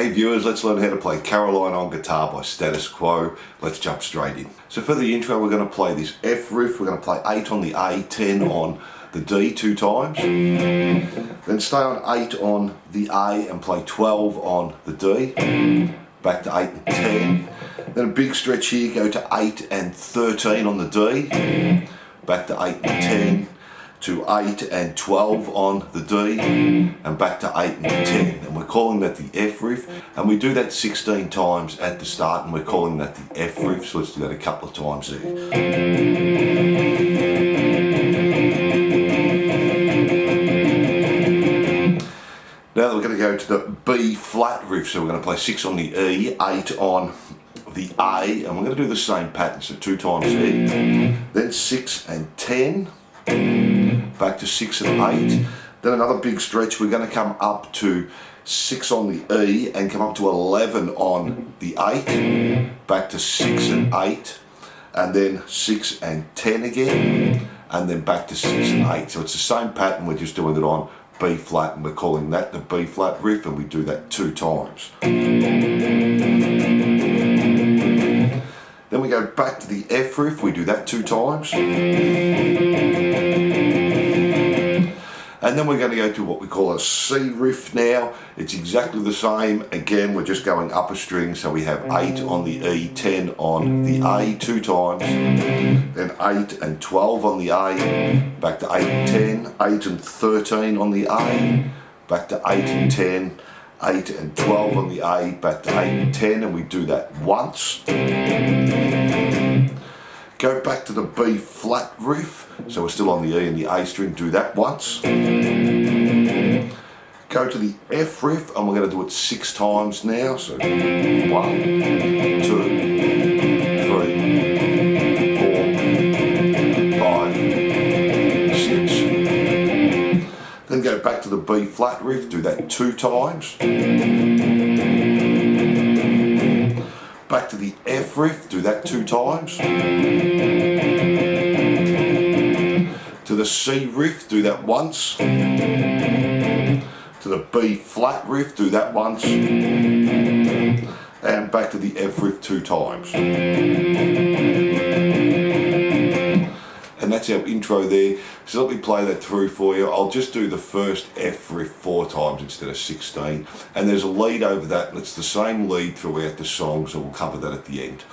Hey viewers, let's learn how to play Caroline on guitar by Status Quo. Let's jump straight in. So for the intro we're going to play this F riff, we're going to play 8 on the A, 10 on the D 2 times. Then stay on 8 on the A and play 12 on the D. Back to 8 and 10. Then a big stretch here, go to 8 and 13 on the D. Back to 8 and 10. To 8 and 12 on the D, and back to 8 and 10, and we're calling that the F riff, and we do that 16 times at the start, and we're calling that the F riff, so let's do that a couple of times there. Now we're going to go to the B flat riff, so we're going to play 6 on the E, 8 on the A, and we're going to do the same pattern, so 2 times E, then 6 and 10, back to 6 and 8, then another big stretch, we're going to come up to 6 on the E and come up to 11 on the 8, back to 6 and 8, and then 6 and 10 again, and then back to 6 and 8. So it's the same pattern, we're just doing it on B flat, and we're calling that the B flat riff, and we do that 2 times. Then we go back to the F riff, we do that 2 times. And then we're going to go to what we call a C riff now. It's exactly the same. Again, we're just going up a string, so we have 8 on the E, 10 on the A 2 times, then 8 and 12 on the A, back to 8 and 10, 8 and 13 on the A, back to 8 and 10, 8 and 12 on the A, back to 8 and 10, and we do that once. Go back to the B flat riff, so we're still on the E and the A string, do that once. Go to the F riff, and we're going to do it 6 times now, so 1, 2, 3, 4, 5, 6. Then go back to the B flat riff, do that 2 times. Back to the F riff, do that 2 times. To the C riff, do that once. To the B flat riff, do that once. And back to the F riff 2 times. And that's our intro there. So let me play that through for you. I'll just do the first F riff 4 times instead of 16. And there's a lead over that, and it's the same lead throughout the song, so we'll cover that at the end.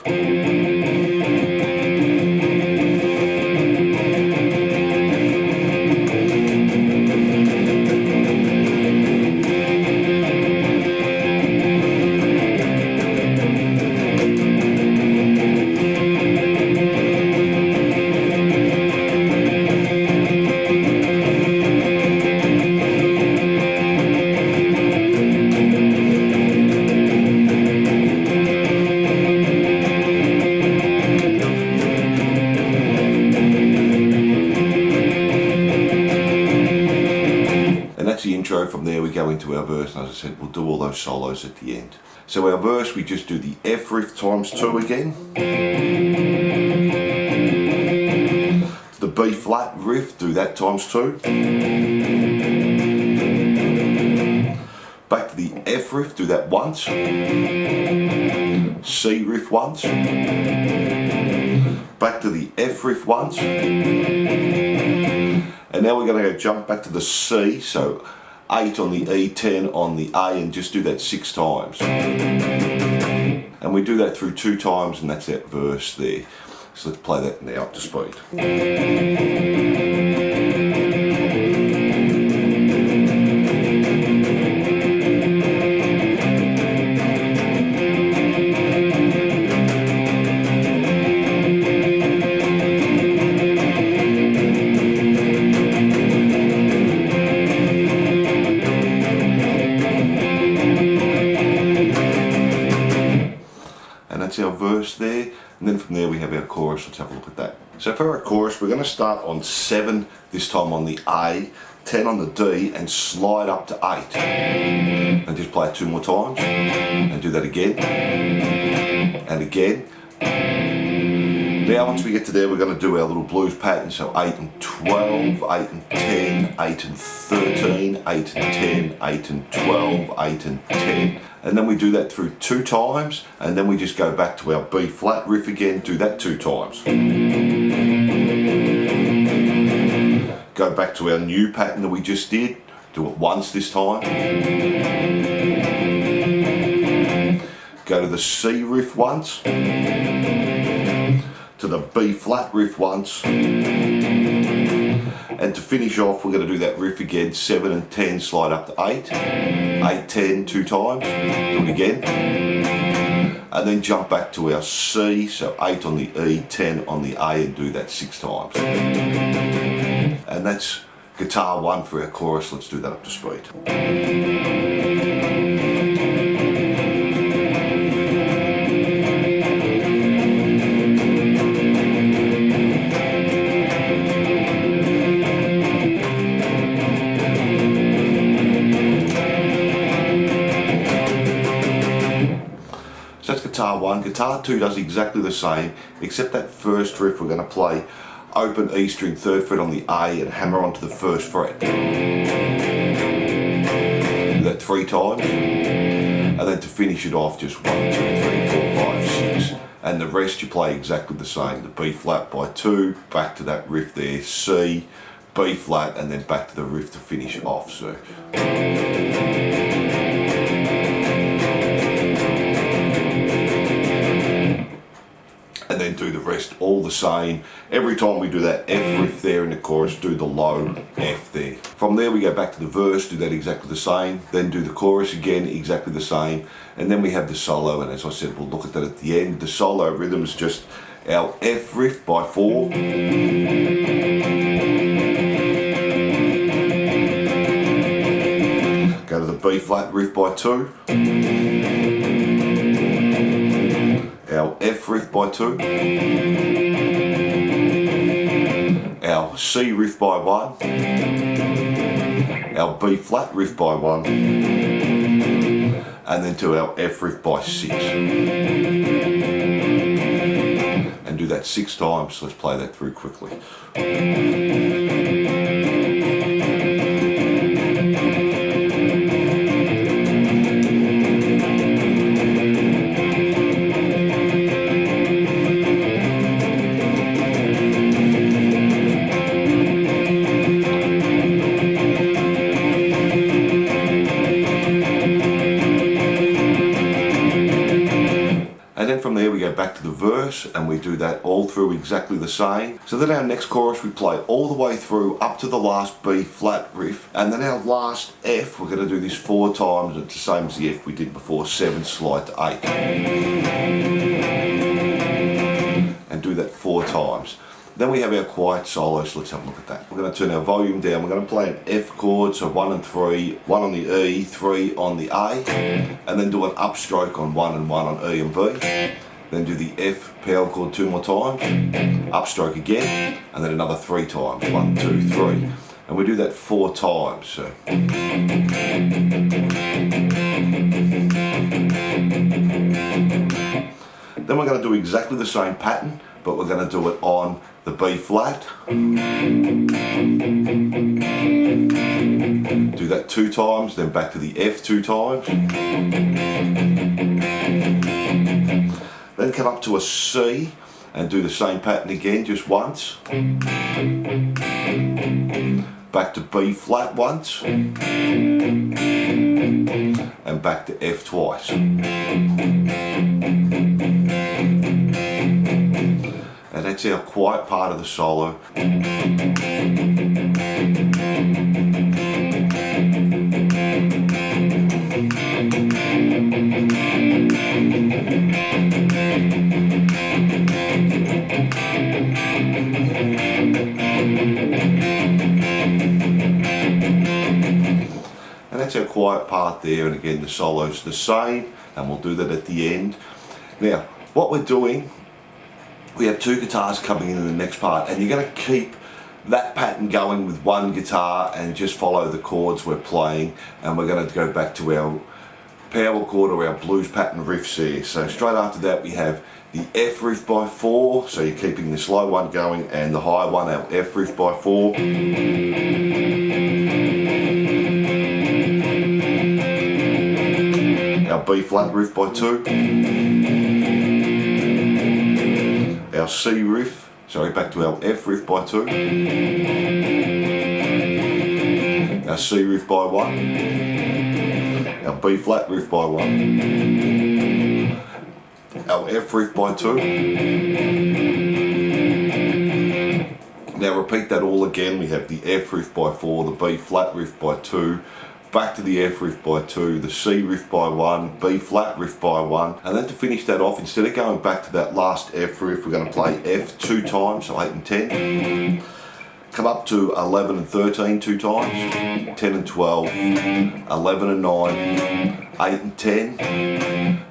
The intro. From there we go into our verse, and as I said, we'll do all those solos at the end. So our verse, we just do the F riff times 2 again. The B flat riff, do that times 2. Back to the F riff, do that once. C riff once. Back to the F riff once. And now we're going to go jump back to the C, so 8 on the E, 10 on the A, and just do that 6 times. And we do that through 2 times, and that's that verse there. So let's play that now up to speed. That's our verse there, and then from there we have our chorus. Let's have a look at that. So for our chorus, we're going to start on 7, this time on the A, 10 on the D, and slide up to 8. And just play it 2 more times, and do that again, and again. Now once we get to there, we're going to do our little blues pattern, so 8 and 12, 8 and 10, 8 and 13, 8 and 10, 8 and 12, 8 and 10, and then we do that through 2 times, and then we just go back to our B flat riff again, do that 2 times. Go back to our new pattern that we just did, do it once this time. Go to the C riff once, to the B flat riff once, and to finish off we're going to do that riff again, 7 and 10, slide up to 8, 8, 10, 2 times, do it again, and then jump back to our C, so 8 on the E, 10 on the A, and do that 6 times. And that's guitar 1 for our chorus. Let's do that up to speed. So that's guitar 1. Guitar 2 does exactly the same, except that first riff we're going to play open E string 3rd fret on the A and hammer onto the 1st fret. Do that 3 times, and then to finish it off just 1, 2, 3, 4, 5, 6, and the rest you play exactly the same. The B flat by 2, back to that riff there, C, B flat, and then back to the riff to finish it off. So. And then do the rest all the same. Every time we do that F riff there in the chorus, do the low F there. From there we go back to the verse, do that exactly the same, then do the chorus again exactly the same, and then we have the solo, and as I said, we'll look at that at the end. The solo rhythm is just our F riff by 4, go to the B flat riff by 2, our F riff by 2, our C riff by 1, our B flat riff by 1, and then to our F riff by 6. And do that 6 times, so let's play that through quickly. From there we go back to the verse and we do that all through exactly the same. So then our next chorus we play all the way through up to the last B flat riff, and then our last F we're going to do this 4 times. It's the same as the F we did before, 7 slide to 8, and do that 4 times. Then we have our quiet solo, so let's have a look at that. We're going to turn our volume down. We're going to play an F chord, so 1 and 3, 1 on the E, 3 on the A, and then do an upstroke on 1 and 1 on E and B. Then do the F power chord 2 more times, upstroke again, and then another 3 times, 1, 2, 3. And we do that 4 times. So. Then we're going to do exactly the same pattern, but we're going to do it on the B flat. Do that 2 times, then back to the F 2 times. Then come up to a C and do the same pattern again, just once. Back to B flat once. And back to F twice. And that's our quiet part of the solo. And that's our quiet part there, and again the solo's the same, and we'll do that at the end. Now, what we're doing, we have 2 guitars coming in the next part, and you're going to keep that pattern going with 1 guitar and just follow the chords we're playing, and we're going to go back to our power chord or our blues pattern riffs here. So straight after that we have the F riff by 4, so you're keeping the slow one going and the high one, our F riff by 4. Our B B flat riff by 2, our C riff, sorry, back to our F riff by 2, our C riff by 1, our B flat riff by 1, our F riff by 2. Now repeat that all again. We have the F riff by 4, the B flat riff by 2, back to the F riff by 2, the C riff by 1, B flat riff by 1, and then to finish that off, instead of going back to that last F riff, we're going to play F 2 times, so 8 and 10. Come up to 11 and 13 2 times, 10 and 12, 11 and 9, 8 and 10,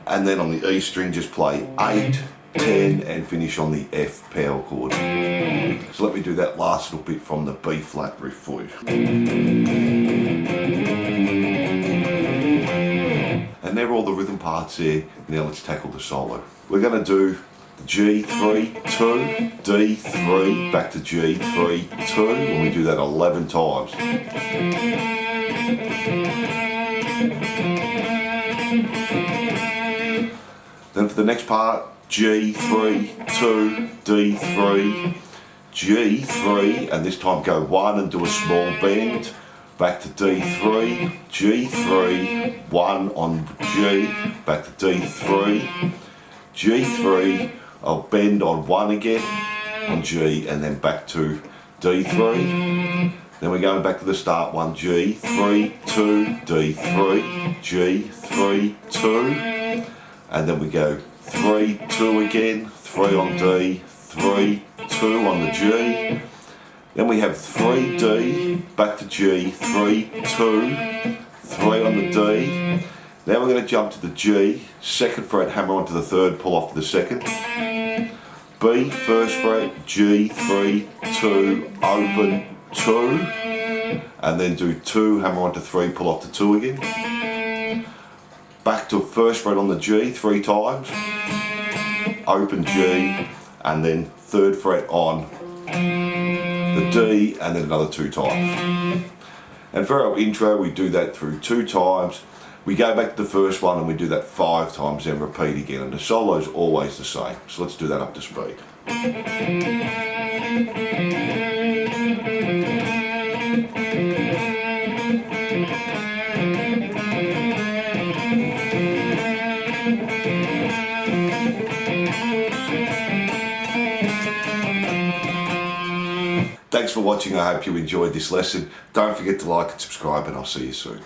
and then on the E string just play 8, 10 and finish on the F power chord. So let me do that last little bit from the B flat riff for you. And there are all the rhythm parts there. Now let's tackle the solo. We're going to do G3, 2, D3, back to G3, 2, and we do that 11 times. Then for the next part, G3, 2, D3, G3, and this time go 1 and do a small bend, back to D3, G3, 1 on G, back to D3, G3, I'll bend on 1 again, on G, and then back to D3. Then we're going back to the start one, G3, 2, D3, G3, 2, and then we go 3, 2 again, 3 on D, 3, 2 on the G. Then we have 3 D, back to G, 3, 2, 3 on the D. Now we're going to jump to the G, second fret, hammer onto the third, pull off to the second. B, first fret, G, 3, 2, open, 2, and then do 2, hammer onto 3, pull off to 2 again. Back to first fret on the G 3 times, open G, and then third fret on the D, and then another 2 times. And for our intro, we do that through 2 times. We go back to the first one and we do that 5 times, then repeat again, and the solo's always the same. So let's do that up to speed. Thanks for watching. I hope you enjoyed this lesson. Don't forget to like and subscribe, and I'll see you soon.